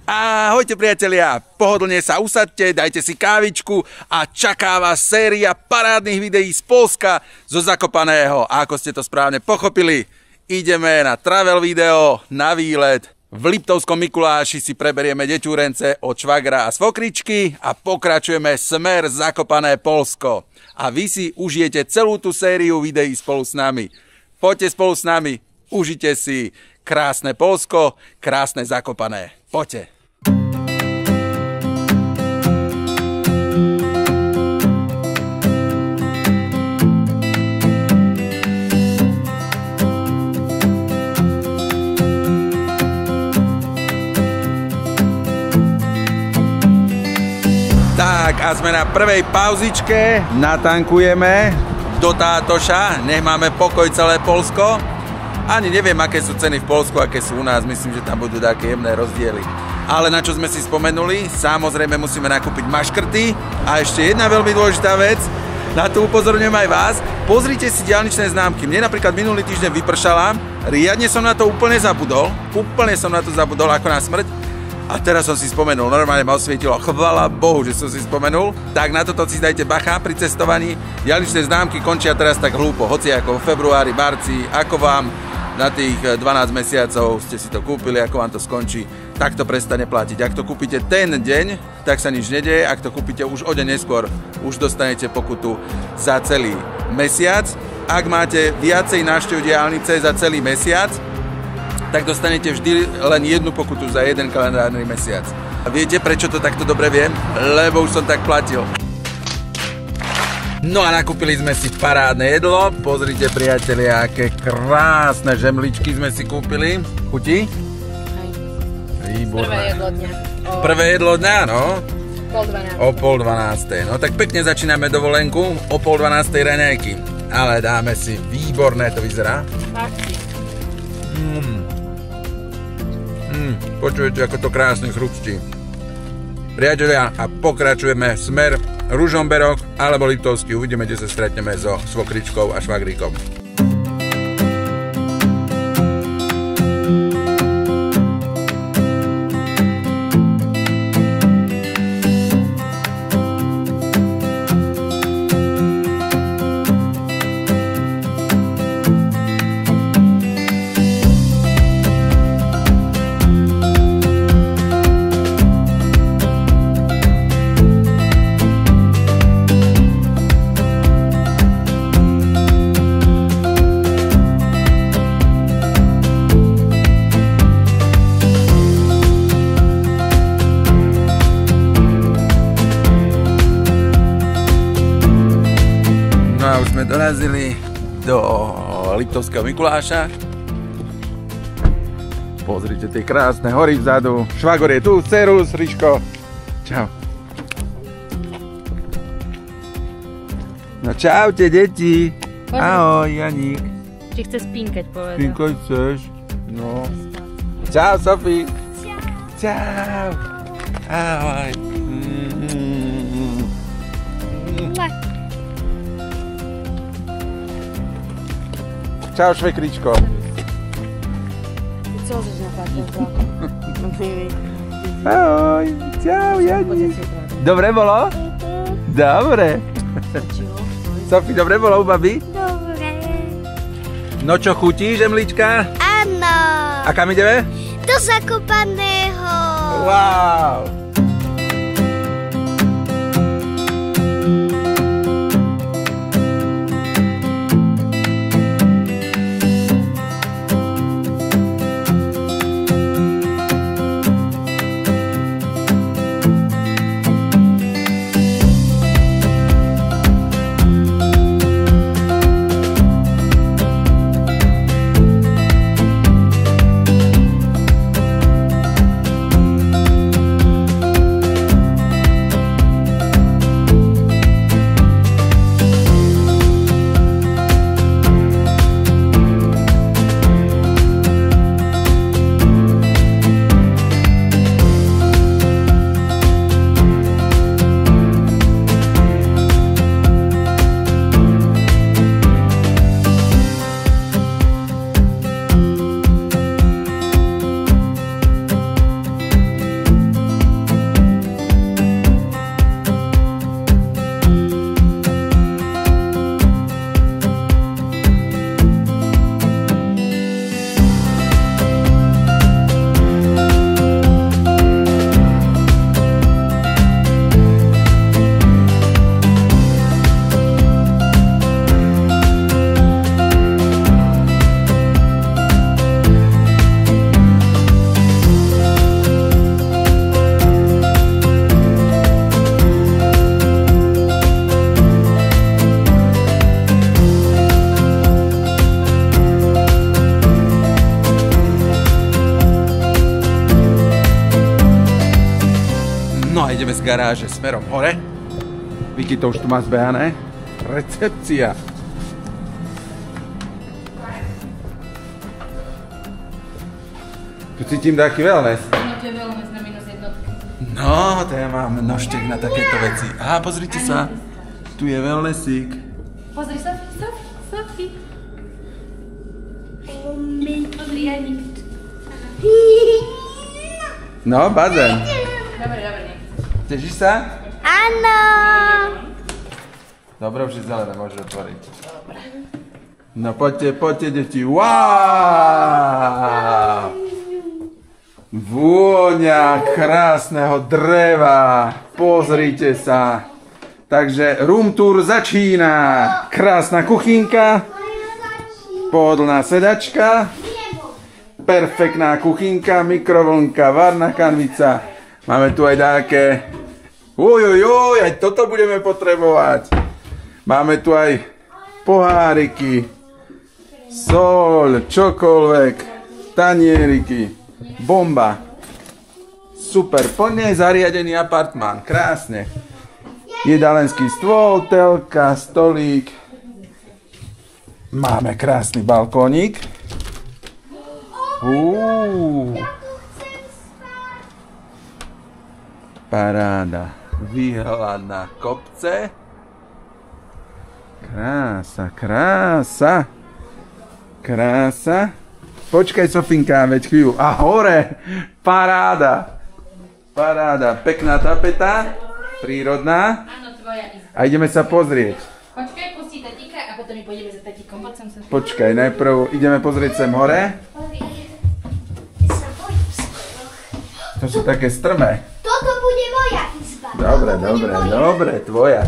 Ahojte priatelia, pohodlne sa usaďte, dajte si kávičku a čaká vás séria parádnych videí z Poľska, zo Zakopaného. A ako ste to správne pochopili, ideme na travel video, na výlet. V Liptovskom Mikuláši si preberieme deťúrence od švagra a svokričky a pokračujeme smer Zakopané Poľsko. A vy si užijete celú tú sériu videí spolu s nami. Poďte spolu s nami, užite si krásne Poľsko, krásne Zakopané. Poďte. Tak a sme na prvej pauzičke, natankujeme do Tátoša, nech máme pokoj celé Poľsko. Ani neviem, aké sú ceny v Poľsku, aké sú u nás, myslím, že tam budú také jemné rozdiely. Ale na čo sme si spomenuli, samozrejme musíme nakúpiť maškrty. A ešte jedna veľmi dôležitá vec, na to upozorňujem aj vás, pozrite si diaľničné známky. Mne napríklad minulý týždeň vypršala, riadne som na to úplne zabudol ako na smrť. A teraz som si spomenul, normálne ma osvietilo, chvala Bohu, že som si spomenul. Tak na toto si dajte bacha pri cestovaní. Diaľničné známky končia teraz tak hlúpo, hoci ako v februári, marci, ako vám na tých 12 mesiacov ste si to kúpili, ako vám to skončí, tak to prestane platiť. Ak to kúpite ten deň, tak sa nič nedeje, ak to kúpite už o deň neskôr, už dostanete pokutu za celý mesiac. Ak máte viacej návštev diaľnice za celý mesiac, tak dostanete vždy len jednu pokutu za jeden kalendárny mesiac. A viete, prečo to takto dobre viem? Lebo už som tak platil. No a nakúpili sme si parádne jedlo. Pozrite, priatelia, aké krásne žemličky sme si kúpili. Chutí? Hej. Výborné. Prvé jedlo dňa. Prvé jedlo dňa, no? O 11:30. No tak pekne začíname dovolenku o 11:30 raňajky. Ale dáme si, výborné to vyzerá. Počujete, ako to krásne chrupčí. Priatelia, a pokračujeme smer Ružomberok alebo Liptovský. Uvidíme, kde sa stretneme so svokričkou a švagríkom. Už sme dorazili do Liptovského Mikuláša. Pozrite tie krásne hory vzadu. Švagor je tu, Cerus, Ríško. Čau. No čaute, deti. Ahoj, Janík. Či chce spínkať, povedal. Spínkať chceš? No. Čau, Sofí. Čau. Ahoj. Čau, švekričko. Co chceš natáčať? Ahoj, čau, Janík. Dobre bolo? Dobre. Sofí, dobre bolo u babi? Dobre. No čo, chutí, žemlička? Áno. A kam ideme? Do Zakopaného. Wow. ideme z garáže smerom hore. Vicky to už tu má zbehané. Recepcia. Tu cítim taký wellness. No to je wellness na minus jednotky. No, to ja mám nožtek na takéto veci. Á, pozrite sa. Tu je wellnessík. Pozri, Sophie. Pozri, Janik. No, bazén. Dobre. Težíš sa? Áno. Dobre, už je zelené, môžeš otvoriť. No poďte, deti. Wow! Vôňa krásneho dreva. Pozrite sa. Takže room tour začína. Krásna kuchynka. Pohodlná sedačka. Perfektná kuchynka, mikrovlnka, varná kanvica. Máme tu aj také... Ujujoj, aj toto budeme potrebovať. Máme tu aj poháriky, soľ, čokoľvek, tanieriky, bomba. Super, plne zariadený apartmán, krásne. Jedalenský stôl, telka, stolík. Máme krásny balkónik. Paráda. Výhľad na kopce. Krása. Počkaj, Sofinka, veď chvíľu. A hore. Paráda. Pekná tapeta. Prírodná. Áno, tvoja izba. A ideme sa pozrieť. Počkaj, pustí tatíka a potom my pôjdeme za tatíkom. Poď sem, Sophie. Počkaj, najprv ideme pozrieť sem hore. To sú také strmé. Toto bude moja izba. Dobre, tvoja.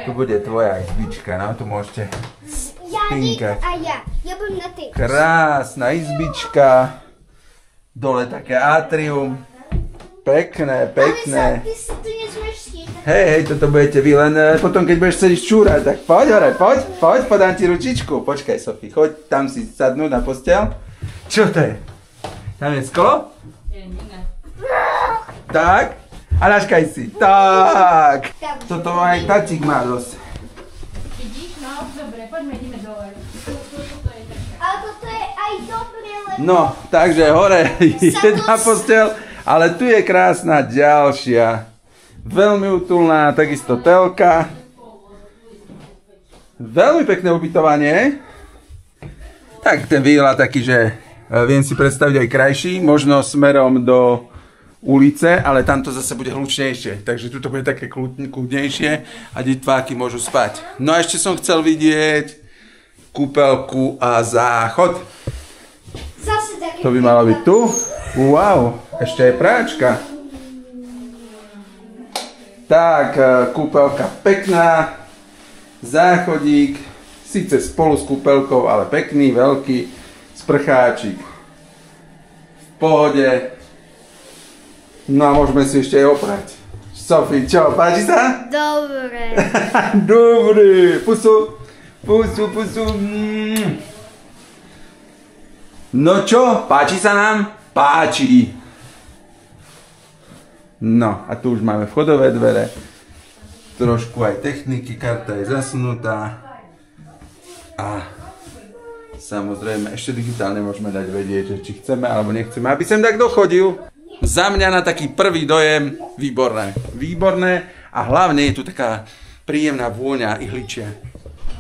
Tu bude tvoja izbička, no tu môžete spinkať. A ja budem na tej. Krásna izbička. Dole také atrium. Pekné. Ale sa, ty si tu nezmeš skýtať. Hej, toto budete vy, len potom keď budeš chcieť čúrať, tak poď hore, poď, podám ti ručičku. Počkaj, Sofie, choď tam si sadnúť na posteľ. Čo to je? Tam je sklo? Tak. A naškaj si. Tak. Toto aj tatík má dosť. Vidíš? No, dobre, poďme, ideme dole. Ale toto je aj dobre, lebo... No, takže hore jedna posteľ, ale tu je krásna ďalšia. Veľmi útulná, takisto telka. Veľmi pekné ubytovanie. Tak ten výhľad taký, že viem si predstaviť aj krajší, možno smerom do ulice, ale tamto zase bude hlučnejšie, takže tuto bude také kľudnejšie a detváky môžu spať. No a ešte som chcel vidieť kúpeľku a záchod. To by malo byť tu. Wow, ešte aj práčka. Tak, kúpeľka pekná, záchodík, síce spolu s kúpeľkou, ale pekný, veľký sprcháčik. V pohode. No a môžeme si ešte aj oprať. Sofie, čo, páči sa? Dobre. Dobre, pusu. No čo, páči sa nám? Páči. No, a tu už máme vchodové dvere. Trošku aj techniky, karta je zasunutá. A samozrejme, ešte digitálne môžeme dať vedieť, že či chceme alebo nechceme, aby sem tak dochodil. Za mňa na taký prvý dojem výborné a hlavne je tu taká príjemná vôňa ihličia.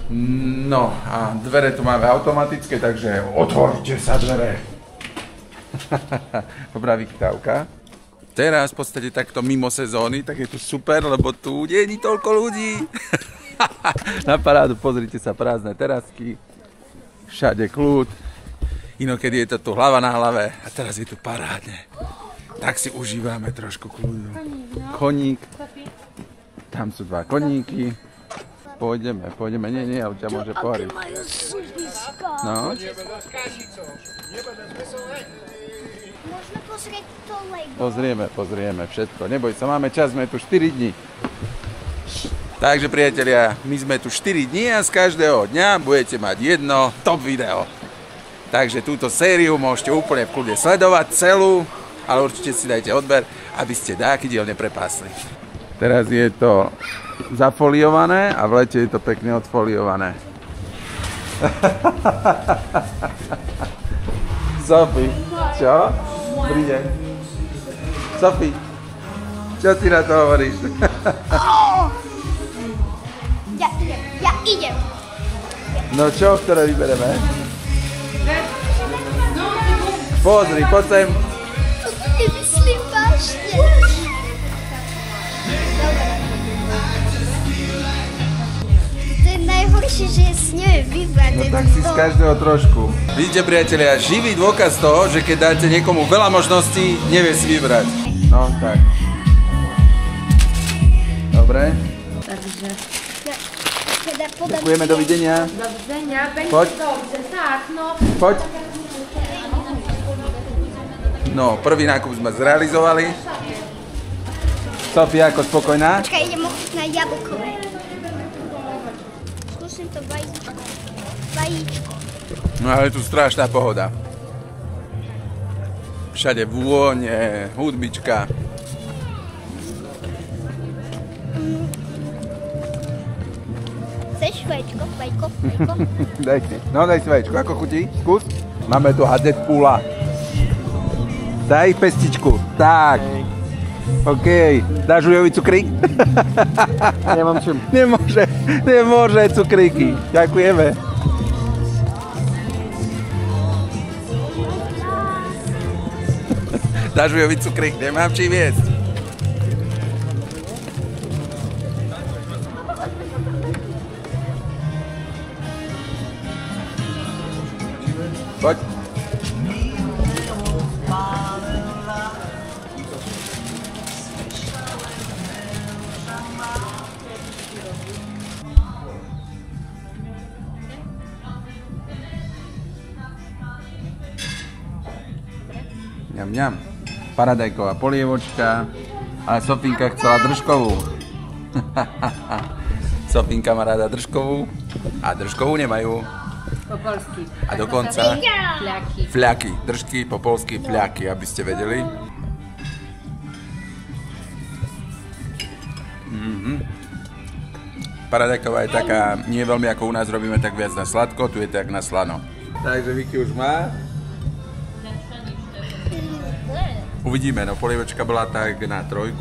No a dvere tu máme automatické, takže otvorte sa dvere. Dobrá vychytávka. Teraz v podstate takto mimo sezóny, tak je tu super, lebo tu nie je toľko ľudí. Na parádu, pozrite sa, prázdne terasky, všade kľud. Inokedy je to tu hlava na hlave a teraz je tu parádne. Tak si užívame trošku kľudu. Koník. Tam sú dva koníky. Pôjdeme. Nie, ale ťa môže pohoriť. No. Môžeme pozrieť to Lego. Pozrieme všetko. Neboj sa, máme čas, sme tu 4 dní. Takže priatelia, my sme tu 4 dní a z každého dňa budete mať jedno top video. Takže túto sériu môžete úplne v kľude sledovať celú ale určite si dajte odber, aby ste dáky diel neprepásli. Teraz je to zafoliované a v lete je to pekne odfoliované. Sophie, čo? Dobrý deň. Sophie, čo ty na to hovoríš? Ja idem. No čo, ktoré vybereme? Pozri, poď sem. To nemyslím vážne. To je najhoršie, že s neviem vybrať. No tak si z každého trošku. Vidíte, priatelia, živý dôkaz toho, že keď dáte niekomu veľa možností, nevie si vybrať. No tak. Dobre. Takže... Ďakujeme, dovidenia. Dovidenia, poď. Dobrze, tak, no. Poď. No, prvý nákup sme zrealizovali. Sofia, ako spokojná? Počkaj, idem ochutnať jablkové. Skúsim to vajíčko. Vajíčko. No ale je tu strašná pohoda. Všade vône, hudbička. Chceš vaječko? Vajko? Dajte. No daj si vaječko, ako chutí? Skús. Máme tu Deadpoola. Daj pestičku. Tak. OK. Dáš Ujovi cukrík? Nemám čím. Nemôže cukríky. Ďakujeme. Dáš Ujovi cukrík? Nemám čím jesť. Poď. Ňam. Paradajková polievočka, ale Sofinka chcela držkovú. Sofinka má rada držkovú a držkovú nemajú. Po polsky. A dokonca Fľaky. fľaky, držky, po polsky fľaky, aby ste vedeli. Paradajková je taká, nie veľmi ako u nás robíme, tak viac na sladko, tu je tak na slano. Takže Vicky už má. Uvidíme, no polievočka bola tak na 3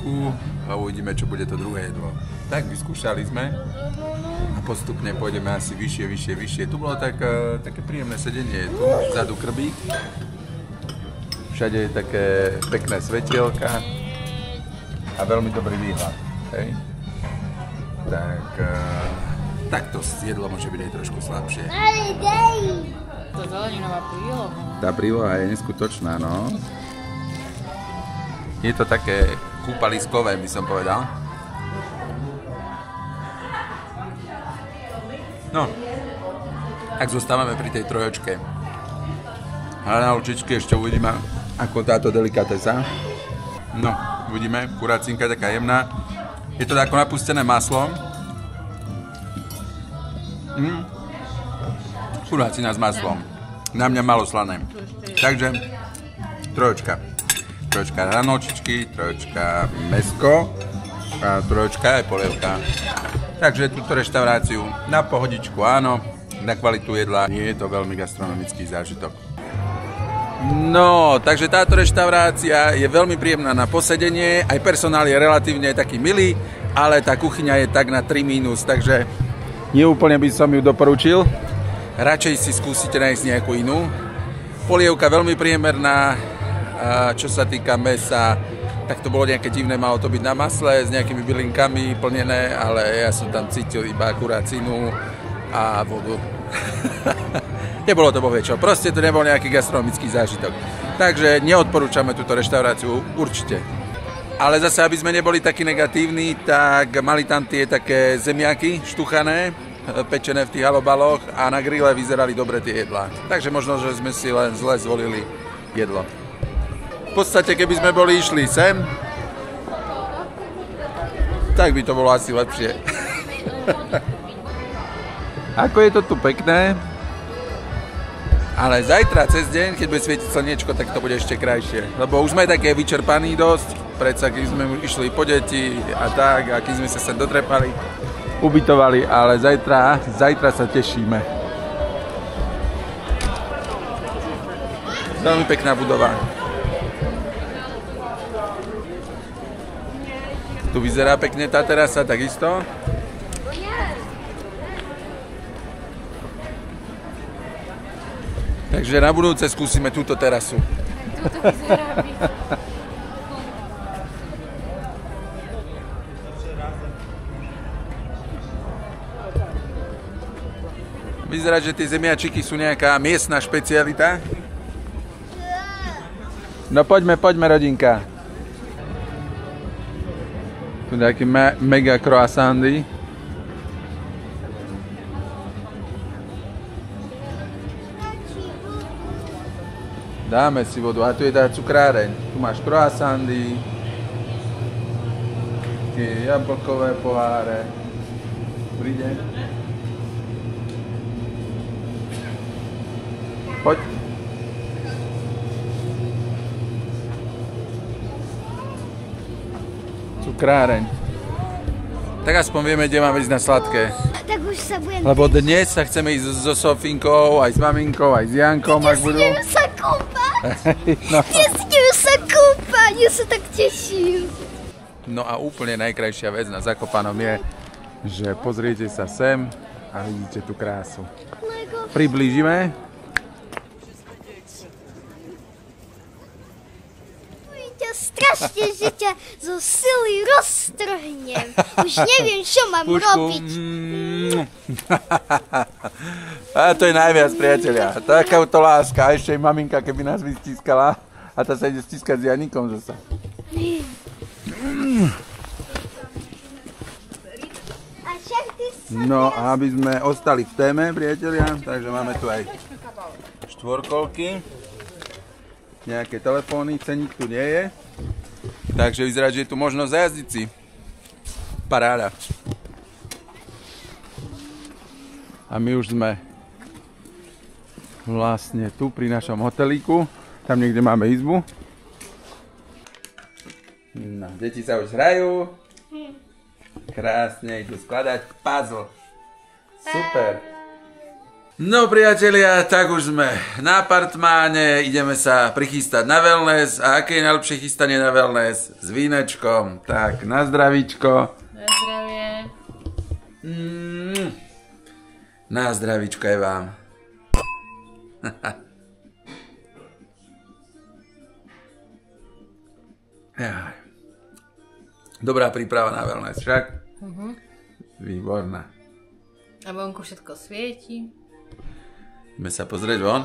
a uvidíme, čo bude to druhé jedlo. Tak vyskúšali sme a postupne pôjdeme asi vyššie. Tu bolo také príjemné sedenie, tu vzadu krbík. Všade je také pekné svetielka a veľmi dobrý výhľad. Hej? Takto jedlo môže byť aj trošku slabšie. To zeleninová príloha. Tá príloha je neskutočná, no. Je to také kúpaliskové, by som povedal. No, tak zostávame pri tej trojočke. Ale na určičke ešte uvidíme, ako táto delikatesa. No, uvidíme, kurácinka je taká jemná. Je to ako napustené maslom. Kurácina s maslom. Na mňa malo slané. Takže, trojočka. Trojočka ranočičky, trojočka mäsko a trojočka aj polievka. Takže túto reštauráciu na pohodičku áno, na kvalitu jedla nie je to veľmi gastronomický zážitok. No, takže táto reštaurácia je veľmi príjemná na posedenie, aj personál je relatívne taký milý, ale tá kuchyňa je tak na 3 mínus, takže neúplne by som ju doporučil. Radšej si skúsite nájsť nejakú inú. Polievka veľmi priemerná. A čo sa týka mäsa, tak to bolo nejaké divné, malo to byť na masle s nejakými bylinkami plnené, ale ja som tam cítil iba kurácinu a vodu. Nebolo to bohviečo, proste to nebol nejaký gastronomický zážitok. Takže neodporúčame túto reštauráciu určite. Ale zase, aby sme neboli takí negatívni, tak mali tam tie také zemiaky štuchané, pečené v tých halobaloch a na grille vyzerali dobre tie jedlá. Takže možno, že sme si len zle zvolili jedlo. V podstate, keby sme boli išli sem, tak by to bolo asi lepšie. Ako je to tu pekné. Ale zajtra cez deň, keď bude svietiť slniečko, tak to bude ešte krajšie. Lebo už sme také vyčerpaní dosť, predsa keď sme išli po deti a tak, a keď sme sa sem dotrepali, ubytovali, ale zajtra sa tešíme. Veľmi pekná budova. Tu vyzerá pekne tá terasa, takisto. Takže na budúce skúsime túto terasu. Tuto vyzerá byť. Vyzerá, že tie zemiačiky sú nejaká miestna špecialita. No poďme, rodinka. Tu nejaké mega croissanty. Dáme si vodu. A tu je tá cukráreň. Tu máš croissanty, také jablkové poháre. Príde. Poď. Cukráreň. Tak aspoň vieme, kde máme ísť na sladké. Tak už sa budem... Lebo dnes sa chceme ísť so Sofinkou, aj s maminkou, aj s Jankom, ak budú. Idem sa kúpať. No. Idem sa kúpať. Ja sa tak teším. No a úplne najkrajšia vec na Zakopanom je, že pozriete sa sem a vidíte tú krásu. Lego. Priblížime. Strašne, že ťa zo sily roztrhnem. Už neviem, čo mám robiť. A to je najviac, priatelia. Takáto láska. A ešte aj maminka, keby nás vystískala. A tá sa ide stískať s Janikom zasa. No, aby sme ostali v téme, priatelia. Takže máme tu aj štvorkolky. Nejaké telefóny, ceník tu nie je. Takže vyzerá, že je tu možnosť zajazdiť si. Paráda. A my už sme vlastne tu pri našom hotelíku. Tam niekde máme izbu. No, deti sa už hrajú. Krásne idú skladať puzzle. Super. No priatelia, tak už sme na apartmáne, ideme sa prichystať na wellness. A aké je najlepšie chystanie na wellness? S vínečkom. Tak, na zdravíčko. Na zdravie. Na zdravíčko aj vám. Dobrá príprava na wellness, však? Výborná. A vonku všetko svieti. Ideme sa pozrieť von.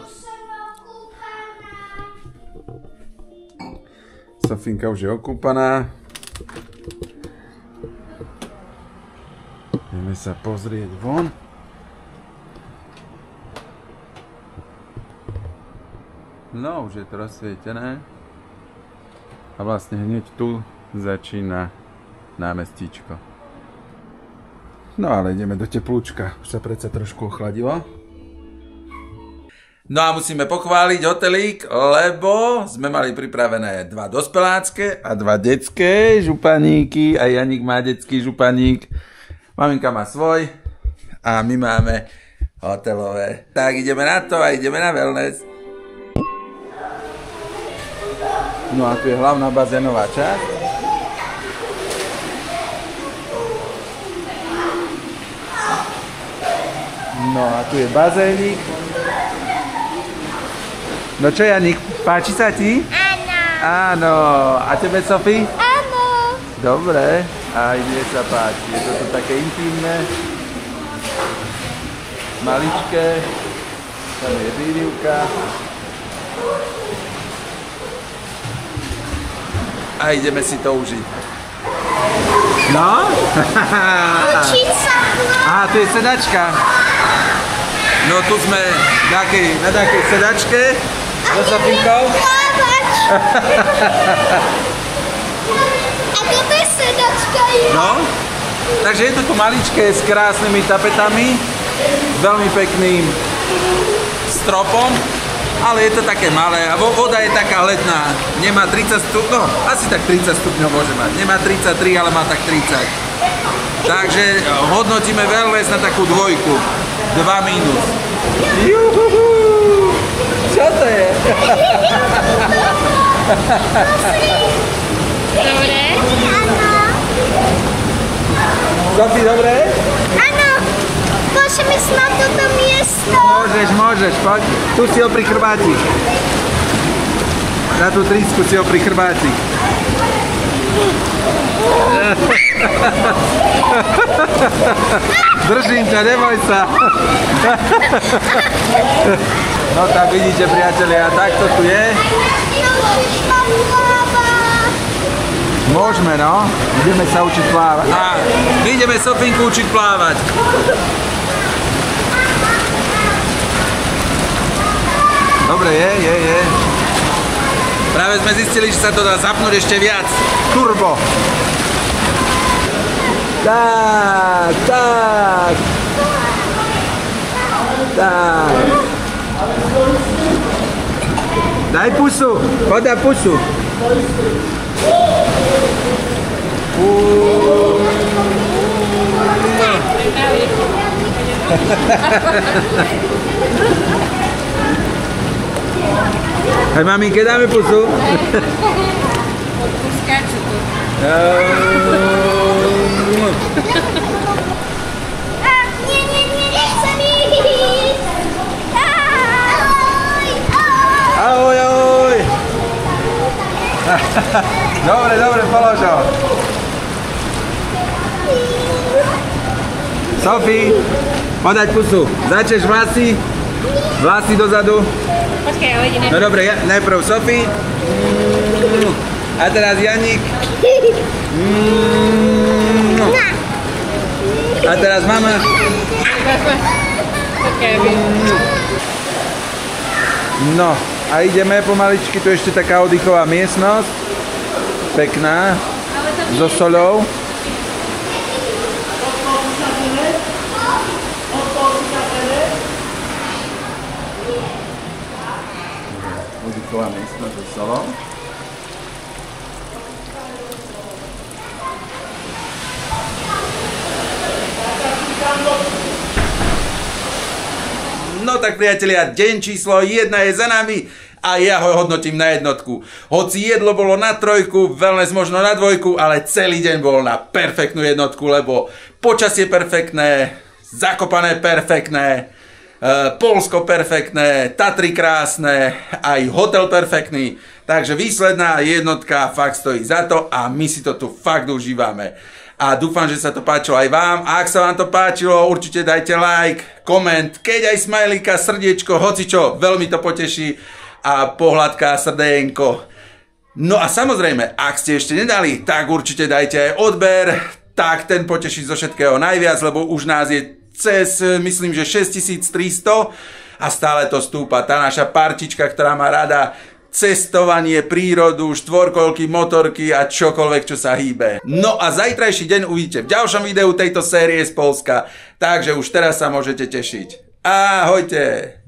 Sofinka už je okúpaná. Ideme sa pozrieť von. No, už je to rozsvietené. A vlastne hneď tu začína námestíčko. No ale ideme do teplúčka. Už sa predsa trošku ochladilo. No a musíme pochváliť hotelík, lebo sme mali pripravené 2 dospelácké a 2 detské županíky. A Janik má detský županík. Maminka má svoj. A my máme hotelové. Tak ideme na to a ideme na wellness. No a tu je hlavná bazénová časť. No a tu je bazénik. No čo, Janik, páči sa ti? Áno. Áno. A tebe, Sofi? Áno. Dobre. Aj mne sa páči. Je to tu také intimné. Maličké. Tam je výrivka. A ideme si to užiť. No? Učiť sa. Á, tu je sedačka. No tu sme na takej sedačke. So Sofinkou. A toto je sedačka. No. Takže je to tu maličké s krásnymi tapetami. Veľmi pekným stropom. Ale je to také malé a voda je taká letná. Nemá 30 stupňov, no asi tak 30 stupňov môže mať. Nemá 33, ale má tak 30. Takže hodnotíme wellness na takú 2. 2 mínus. Juhuhu. Čo to je? Dobre. Sofie, dobre? Áno, môžeme ísť na toto miesto. Môžeš, poď. Tu si opri chrbátik. Na tú trísku si opri chrbátik. Držím ťa, neboj sa. No tak vidíte, priatelia, takto tu je. Môžeme, no. Ideme sa učiť plávať. A my ideme Sofinku učiť plávať. Dobre, je. Práve sme zistili, že sa to dá zapnúť ešte viac. Turbo. Tak. Daj pusu, podaj pusu. Hej, maminke, dáme pusu. Skáču tu. Nie, nechcem ísť. Ahoj. Dobre, polož ho. Sofie, podať pusu. Začneš vlasy dozadu. Počkaj, ale idem. No dobre, najprv Sofie. A teraz Janík. A teraz mama. Počkaj, aby... No, a ideme pomaličky, tu ešte taká oddychová miestnosť. Pekná. So solou. Oddychová miestnosť so solou. No tak priatelia, deň číslo 1 je za nami a ja ho hodnotím na 1. Hoci jedlo bolo na 3, wellness možno na 2, ale celý deň bol na perfektnú 1, lebo počasie perfektné, Zakopané perfektné, Poľsko perfektné, Tatry krásne, aj hotel perfektný. Takže výsledná 1 fakt stojí za to a my si to tu fakt užívame. A dúfam, že sa to páčilo aj vám. A ak sa vám to páčilo, určite dajte like, koment, keď aj smajlíka, srdiečko, hocičo, veľmi to poteší a pohľadka, srdenko. No a samozrejme, ak ste ešte nedali, tak určite dajte aj odber, tak ten poteší zo všetkého najviac, lebo už nás je cez, myslím, že 6300 a stále to stúpa. Tá naša partička, ktorá má rada cestovanie, prírodu, štvorkolky, motorky a čokoľvek, čo sa hýbe. No a zajtrajší deň uvidíte v ďalšom videu tejto série z Poľska, takže už teraz sa môžete tešiť. Ahojte!